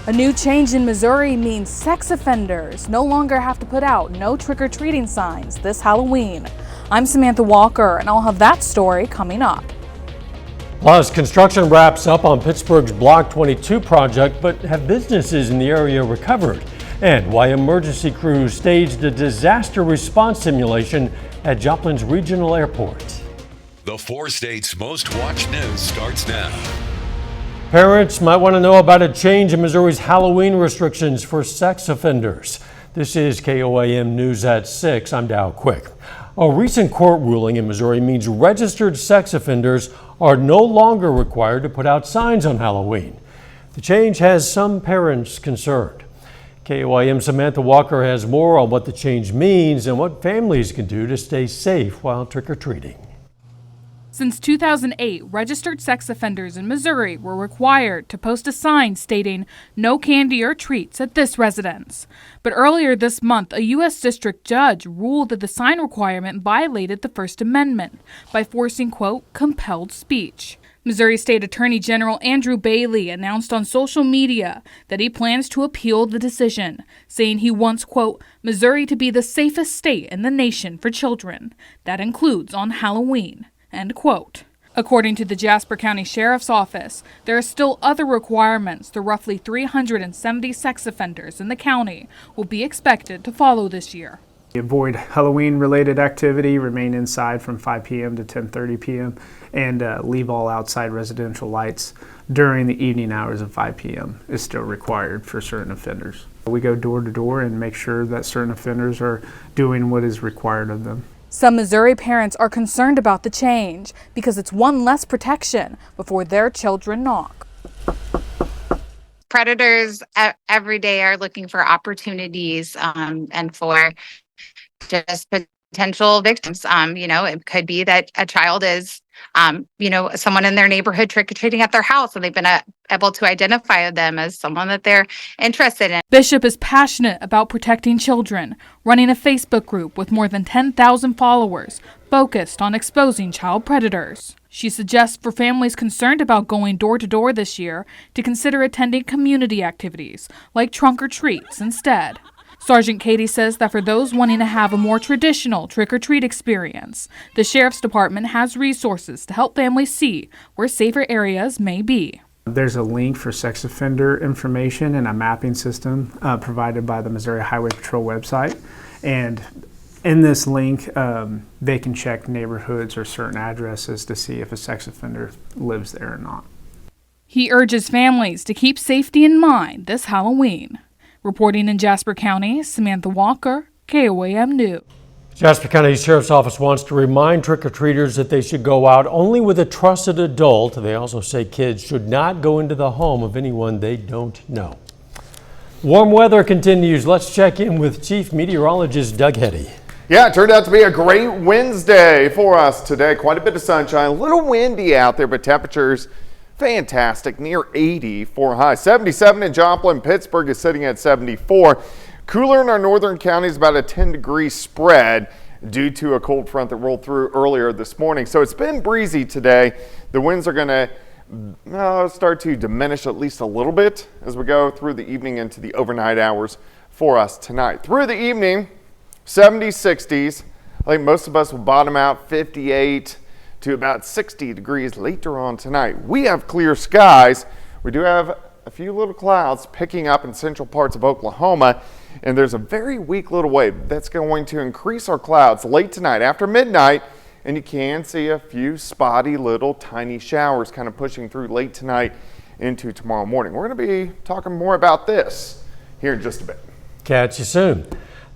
A new change in Missouri means sex offenders no longer have to put out no trick-or-treating signs this Halloween. I'm Samantha Walker, and I'll have that story coming up. Plus, construction wraps up on Pittsburgh's Block 22 project, but have businesses in the area recovered? And why emergency crews staged a disaster response simulation at Joplin's Regional Airport. The 4 states' most watched news starts now. Parents might want to know about a change in Missouri's Halloween restrictions for sex offenders. This is KOAM News at 6. I'm Dow Quick. A recent court ruling in Missouri means registered sex offenders are no longer required to put out signs on Halloween. The change has some parents concerned. KOAM Samantha Walker has more on what the change means and what families can do to stay safe while trick-or-treating. Since 2008, registered sex offenders in Missouri were required to post a sign stating "No candy or treats at this residence." But earlier this month, a U.S. district judge ruled that the sign requirement violated the First Amendment by forcing, quote, compelled speech. Missouri State Attorney General Andrew Bailey announced on social media that he plans to appeal the decision, saying he wants, quote, Missouri to be the safest state in the nation for children. That includes on Halloween. End quote. According to the Jasper County Sheriff's Office, there are still other requirements the roughly 370 sex offenders in the county will be expected to follow this year. Avoid Halloween-related activity, remain inside from 5 p.m. to 10:30 p.m., and leave all outside residential lights during the evening hours of 5 p.m. is still required for certain offenders. We go door to door and make sure that certain offenders are doing what is required of them. Some Missouri parents are concerned about the change because it's one less protection before their children knock. Predators every day are looking for opportunities and for just potential victims. It could be that a child is, someone in their neighborhood trick-or-treating at their house, and they've been able to identify them as someone that they're interested in. Bishop is passionate about protecting children, running a Facebook group with more than 10,000 followers focused on exposing child predators. She suggests for families concerned about going door to door this year to consider attending community activities like trunk or treats instead. Sergeant Katie says that for those wanting to have a more traditional trick-or-treat experience, the Sheriff's Department has resources to help families see where safer areas may be. There's a link for sex offender information and a mapping system provided by the Missouri Highway Patrol website. And in this link, they can check neighborhoods or certain addresses to see if a sex offender lives there or not. He urges families to keep safety in mind this Halloween. Reporting in Jasper County, Samantha Walker, KOAM News. Jasper County Sheriff's Office wants to remind trick-or-treaters that they should go out only with a trusted adult. They also say kids should not go into the home of anyone they don't know. Warm weather continues. Let's check in with Chief Meteorologist Doug Heddy. Yeah, it turned out to be a great Wednesday for us today. Quite a bit of sunshine, a little windy out there, but temperatures fantastic, near 80 for high. 77 in Joplin. Pittsburgh is sitting at 74. Cooler in our northern counties, about a 10-degree spread due to a cold front that rolled through earlier this morning. So it's been breezy today. The winds are going to start to diminish at least a little bit as we go through the evening into the overnight hours for us tonight. Through the evening, 70s, 60s. I think most of us will bottom out 58 to about 60 degrees later on tonight. We have clear skies. We do have a few little clouds picking up in central parts of Oklahoma, and there's a very weak little wave that's going to increase our clouds late tonight after midnight, and you can see a few spotty little tiny showers kind of pushing through late tonight into tomorrow morning. We're going to be talking more about this here in just a bit. Catch you soon.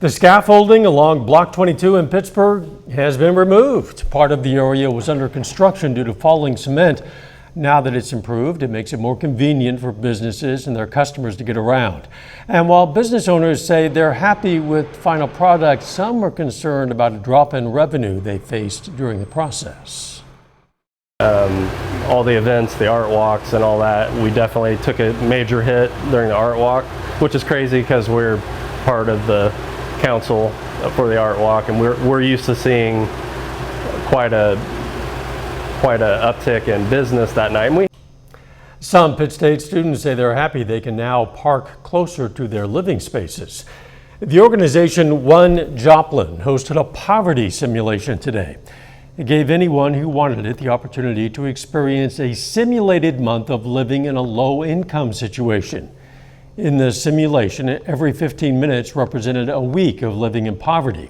The scaffolding along Block 22 in Pittsburgh has been removed. Part of the area was under construction due to falling cement. Now that it's improved, it makes it more convenient for businesses and their customers to get around. And while business owners say they're happy with final product, some are concerned about a drop in revenue they faced during the process. All the events, the art walks and all that, we definitely took a major hit during the art walk, which is crazy because we're part of the council for the art walk, and we're used to seeing quite a uptick in business that night. Some Pitt State students say they're happy they can now park closer to their living spaces. The organization One Joplin hosted a poverty simulation today. It gave anyone who wanted it the opportunity to experience a simulated month of living in a low-income situation. In the simulation, every 15 minutes represented a week of living in poverty.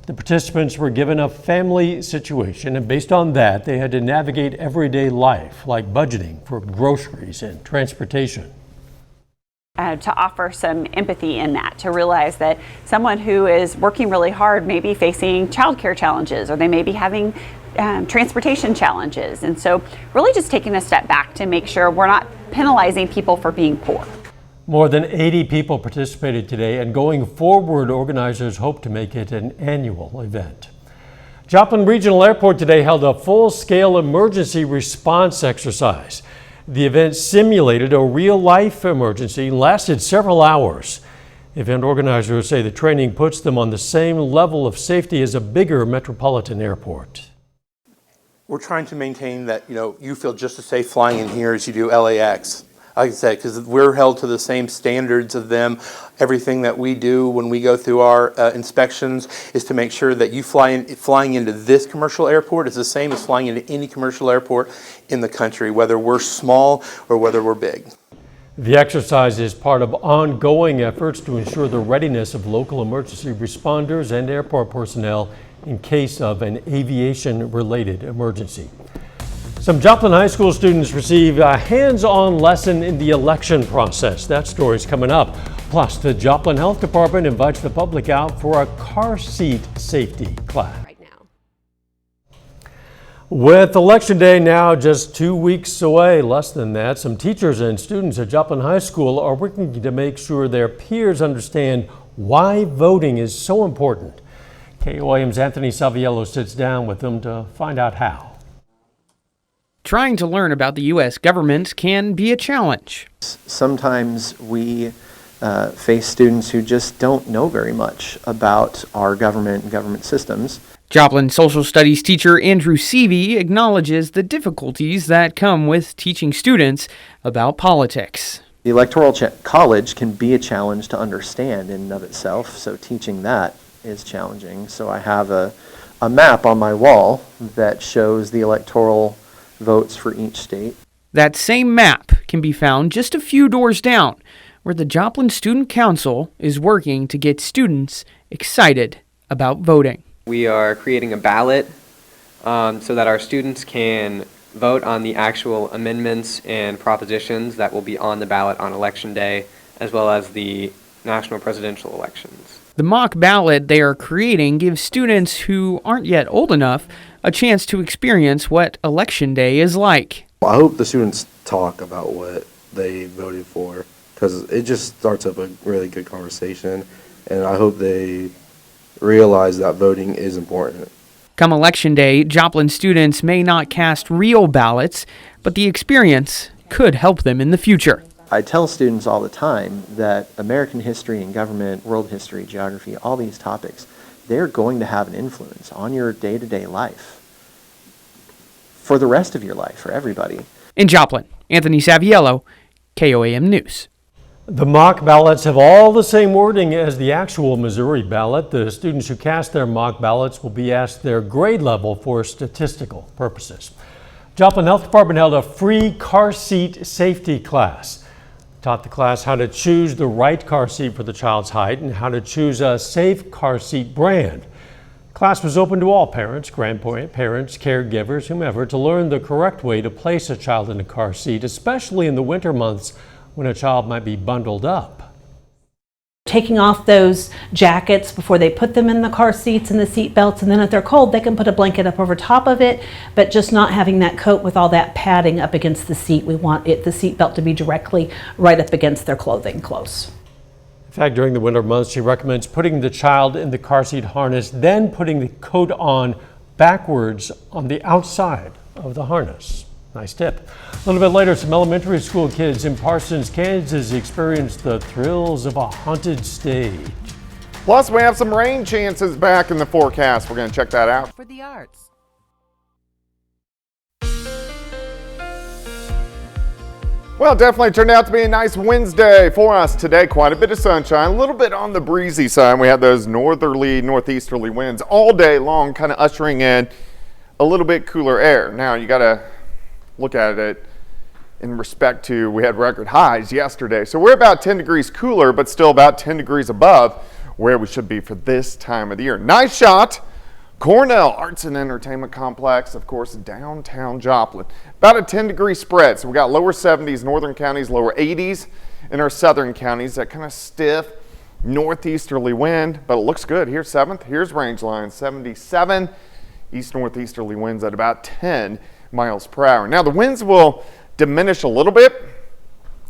The participants were given a family situation, and based on that, they had to navigate everyday life, like budgeting for groceries and transportation. To offer some empathy in that, to realize that someone who is working really hard may be facing childcare challenges, or they may be having transportation challenges. And so really just taking a step back to make sure we're not penalizing people for being poor. More than 80 people participated today, and going forward, organizers hope to make it an annual event. Joplin Regional Airport today held a full-scale emergency response exercise. The event simulated a real-life emergency and lasted several hours. Event organizers say the training puts them on the same level of safety as a bigger metropolitan airport. We're trying to maintain that, you feel just as safe flying in here as you do LAX. Like I said, because we're held to the same standards of them. Everything that we do when we go through our inspections is to make sure that you flying into this commercial airport is the same as flying into any commercial airport in the country, whether we're small or whether we're big. The exercise is part of ongoing efforts to ensure the readiness of local emergency responders and airport personnel in case of an aviation-related emergency. Some Joplin High School students receive a hands-on lesson in the election process. That story's coming up. Plus, the Joplin Health Department invites the public out for a car seat safety class. Right now. With Election Day now just 2 weeks away, less than that, some teachers and students at Joplin High School are working to make sure their peers understand why voting is so important. KOAM's Anthony Saviello sits down with them to find out how. Trying to learn about the U.S. government can be a challenge. Sometimes we face students who just don't know very much about our government and government systems. Joplin social studies teacher Andrew Seavey acknowledges the difficulties that come with teaching students about politics. The Electoral College can be a challenge to understand in and of itself, so teaching that is challenging. So I have a map on my wall that shows the electoral votes for each state. That same map can be found just a few doors down, where the Joplin Student Council is working to get students excited about voting. We are creating a ballot so that our students can vote on the actual amendments and propositions that will be on the ballot on Election Day, as well as the national presidential elections. The mock ballot they are creating gives students who aren't yet old enough a chance to experience what Election Day is like. I hope the students talk about what they voted for, because it just starts up a really good conversation, and I hope they realize that voting is important. Come Election Day, Joplin students may not cast real ballots, but the experience could help them in the future. I tell students all the time that American history and government, world history, geography, all these topics, they're going to have an influence on your day-to-day life for the rest of your life, for everybody. In Joplin, Anthony Saviello, KOAM News. The mock ballots have all the same wording as the actual Missouri ballot. The students who cast their mock ballots will be asked their grade level for statistical purposes. Joplin Health Department held a free car seat safety class. Taught the class how to choose the right car seat for the child's height and how to choose a safe car seat brand. Class was open to all parents, grandparents, caregivers, whomever, to learn the correct way to place a child in a car seat, especially in the winter months when a child might be bundled up. Taking off those jackets before they put them in the car seats and the seat belts, and then if they're cold they can put a blanket up over top of it, but just not having that coat with all that padding up against the seat. We want the seat belt to be directly right up against their clothing close. In fact, during the winter months, she recommends putting the child in the car seat harness, then putting the coat on backwards on the outside of the harness. Nice tip. A little bit later, some elementary school kids in Parsons, Kansas experienced the thrills of a haunted stage. Plus, we have some rain chances back in the forecast. We're going to check that out. For the arts. Well, definitely turned out to be a nice Wednesday for us today. Quite a bit of sunshine, a little bit on the breezy side. We had those northeasterly winds all day long, kind of ushering in a little bit cooler air. Now, you got to look at it in respect to, we had record highs yesterday. So we're about 10 degrees cooler, but still about 10 degrees above where we should be for this time of the year. Nice shot. Cornell Arts and Entertainment Complex, of course, downtown Joplin. About a 10-degree spread. So we got lower 70s, northern counties, lower 80s in our southern counties. That kind of stiff northeasterly wind, but it looks good. Here's 7th. Here's range line 77. East northeasterly winds at about 10 miles per hour. Now the winds will diminish a little bit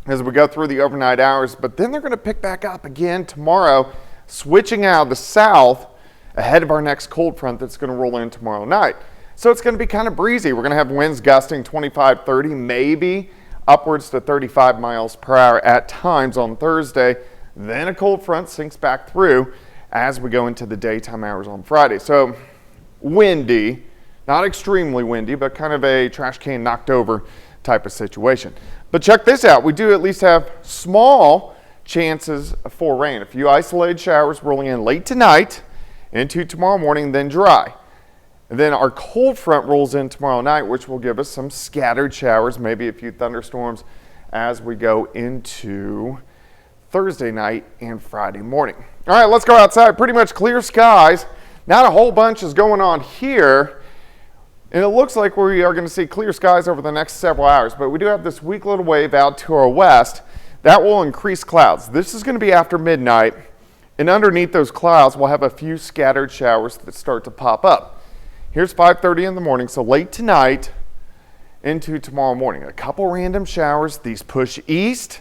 as we go through the overnight hours, but then they're going to pick back up again tomorrow, switching out the south ahead of our next cold front that's going to roll in tomorrow night. So it's going to be kind of breezy. We're going to have winds gusting 25, 30, maybe upwards to 35 miles per hour at times on Thursday. Then a cold front sinks back through as we go into the daytime hours on Friday. So windy, not extremely windy, but kind of a trash can knocked over type of situation. But check this out. We do at least have small chances for rain. A few isolated showers rolling in late tonight into tomorrow morning, then dry. And then our cold front rolls in tomorrow night, which will give us some scattered showers, maybe a few thunderstorms as we go into Thursday night and Friday morning. All right, let's go outside. Pretty much clear skies. Not a whole bunch is going on here. And it looks like we are going to see clear skies over the next several hours. But we do have this weak little wave out to our west. That will increase clouds. This is going to be after midnight. And underneath those clouds, we'll have a few scattered showers that start to pop up. Here's 5:30 in the morning, so late tonight into tomorrow morning. A couple random showers. These push east,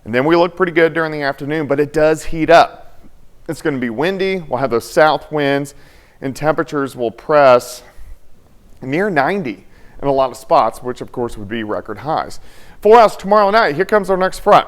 and then we look pretty good during the afternoon, but it does heat up. It's going to be windy. We'll have those south winds, and temperatures will press near 90 in a lot of spots, which of course would be record highs. For us tomorrow night, here comes our next front.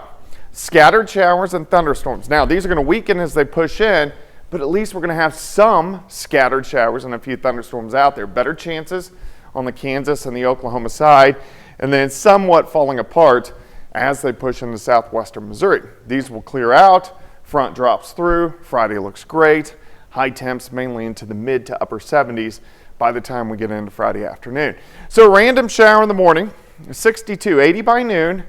Scattered showers and thunderstorms. Now, these are going to weaken as they push in, but at least we're going to have some scattered showers and a few thunderstorms out there. Better chances on the Kansas and the Oklahoma side, and then somewhat falling apart as they push into southwestern Missouri. These will clear out. Front drops through. Friday looks great. High temps mainly into the mid to upper 70s by the time we get into Friday afternoon. So a random shower in the morning, 62, 80 by noon.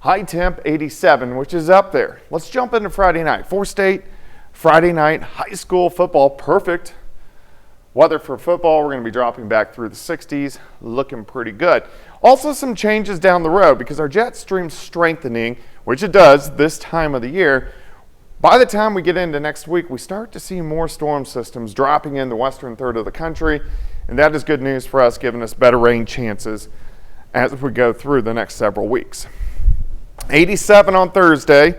High temp 87, which is up there. Let's jump into Friday night. 4-state, Friday night, high school football, perfect weather for football. We're going to be dropping back through the 60s, looking pretty good. Also some changes down the road because our jet stream's strengthening, which it does this time of the year. By the time we get into next week, we start to see more storm systems dropping in the western third of the country, and that is good news for us, giving us better rain chances as we go through the next several weeks. 87 on Thursday,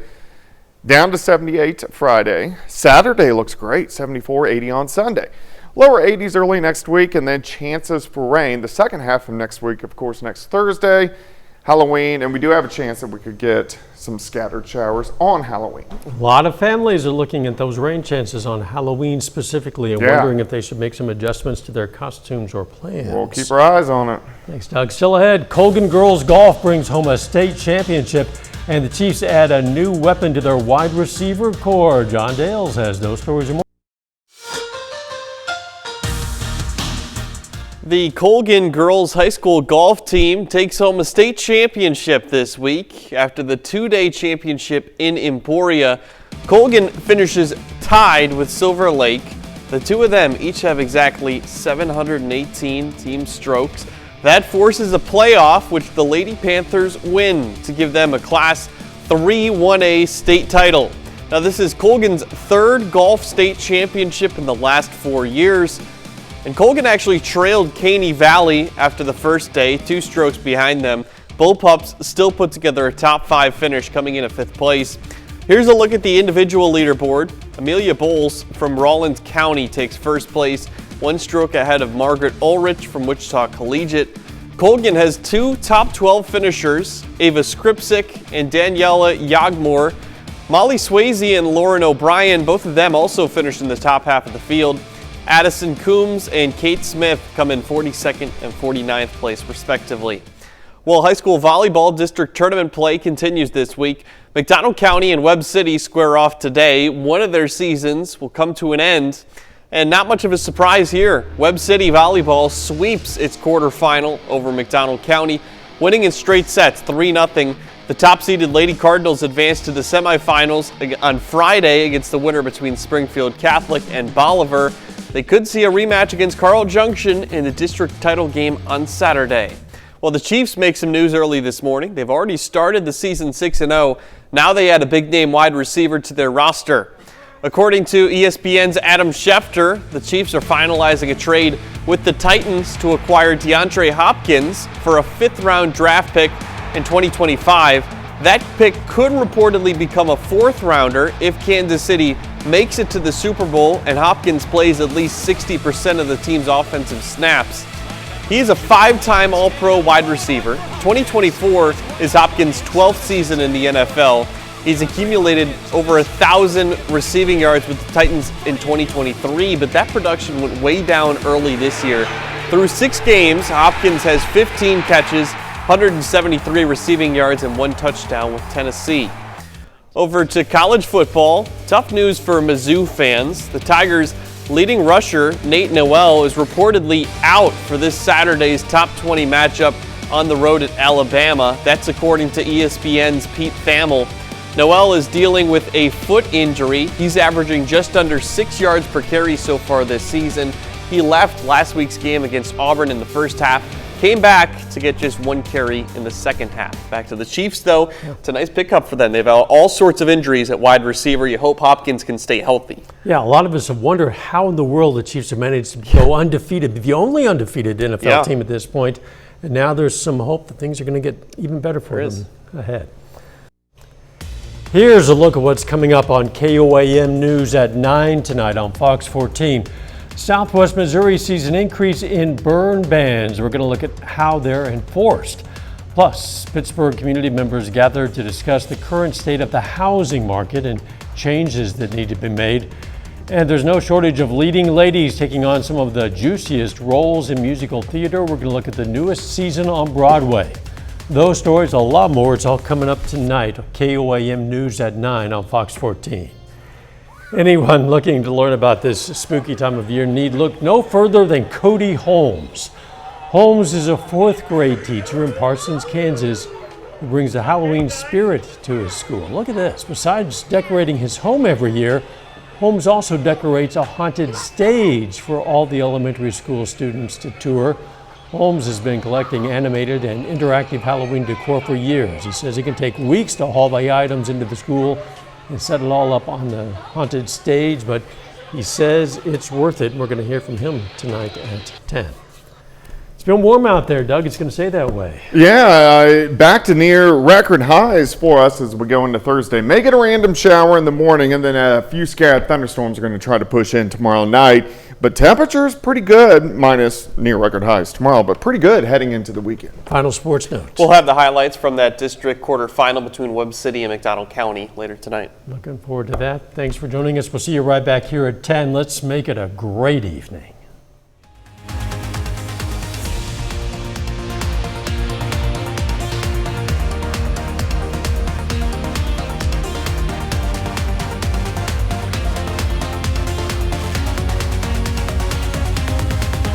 down to 78 Friday. Saturday looks great, 74, 80 on Sunday. Lower 80s early next week, and then chances for rain the second half of next week, of course, next Thursday, Halloween, and we do have a chance that we could get some scattered showers on Halloween. A lot of families are looking at those rain chances on Halloween specifically and wondering if they should make some adjustments to their costumes or plans. We'll keep our eyes on it. Thanks, Doug. Still ahead, Colgan Girls Golf brings home a state championship, and the Chiefs add a new weapon to their wide receiver core. John Dales has those stories and more. The Colgan Girls High School golf team takes home a state championship this week. After the two-day championship in Emporia, Colgan finishes tied with Silver Lake. The two of them each have exactly 718 team strokes. That forces a playoff, which the Lady Panthers win to give them a Class 3 1A state title. Now, this is Colgan's third golf state championship in the last 4 years. And Colgan actually trailed Caney Valley after the first day, 2 strokes behind them. Bullpups still put together a top 5 finish, coming in at 5th place. Here's a look at the individual leaderboard. Amelia Bowles from Rawlins County takes 1st place, 1 stroke ahead of Margaret Ulrich from Wichita Collegiate. Colgan has 2 top 12 finishers, Ava Skripsik and Daniela Yagmore. Molly Swayze and Lauren O'Brien, both of them also finished in the top half of the field. Addison Coombs and Kate Smith come in 42nd and 49th place, respectively. Well, high school volleyball district tournament play continues this week. McDonald County and Webb City square off today. One of their seasons will come to an end. And not much of a surprise here. Webb City volleyball sweeps its quarterfinal over McDonald County, winning in straight sets 3-0. The top-seeded Lady Cardinals advanced to the semifinals on Friday against the winner between Springfield Catholic and Bolivar. They could see a rematch against Carl Junction in the district title game on Saturday. Well, the Chiefs make some news early this morning. They've already started the season 6-0. Now they add a big-name wide receiver to their roster. According to ESPN's Adam Schefter, the Chiefs are finalizing a trade with the Titans to acquire DeAndre Hopkins for a 5th-round draft pick in 2025. That pick could reportedly become a 4th-rounder if Kansas City makes it to the Super Bowl and Hopkins plays at least 60% of the team's offensive snaps. He's a 5-time All-Pro wide receiver. 2024 is Hopkins' 12th season in the NFL. He's accumulated over 1,000 receiving yards with the Titans in 2023, but that production went way down early this year. Through 6 games, Hopkins has 15 catches, 173 receiving yards, and 1 touchdown with Tennessee. Over to college football. Tough news for Mizzou fans. The Tigers' leading rusher, Nate Noel, is reportedly out for this Saturday's top 20 matchup on the road at Alabama. That's according to ESPN's Pete Thamel. Noel is dealing with a foot injury. He's averaging just under 6 yards per carry so far this season. He left last week's game against Auburn in the first half, came back to get just 1 carry in the second half. Back to the Chiefs, though. It's a nice pickup for them. They've had all sorts of injuries at wide receiver. You hope Hopkins can stay healthy. Yeah, a lot of us have wondered how in the world the Chiefs have managed to go undefeated, the only undefeated NFL team at this point. And now there's some hope that things are going to get even better for them ahead. Here's a look at what's coming up on KOAM News at 9 tonight on Fox 14. Southwest Missouri sees an increase in burn bans. We're going to look at how they're enforced. Plus, Pittsburgh community members gathered to discuss the current state of the housing market and changes that need to be made. And there's no shortage of leading ladies taking on some of the juiciest roles in musical theater. We're going to look at the newest season on Broadway. Those stories, a lot more, it's all coming up tonight. KOAM News at 9 on Fox 14. Anyone looking to learn about this spooky time of year need look no further than Cody Holmes. Holmes is a 4th grade teacher in Parsons, Kansas, who brings the Halloween spirit to his school. Look at this. Besides decorating his home every year, Holmes also decorates a haunted stage for all the elementary school students to tour. Holmes has been collecting animated and interactive Halloween decor for years. He says it can take weeks to haul the items into the school and set it all up on the haunted stage, but he says it's worth it. And we're going to hear from him tonight at 10. It's been warm out there, Doug. It's going to stay that way. Yeah, back to near record highs for us as we go into Thursday. May get a random shower in the morning, and then a few scattered thunderstorms are going to try to push in tomorrow night. But temperatures pretty good, minus near record highs tomorrow, but pretty good heading into the weekend. Final sports notes. We'll have the highlights from that district quarterfinal between Webb City and McDonald County later tonight. Looking forward to that. Thanks for joining us. We'll see you right back here at 10. Let's make it a great evening.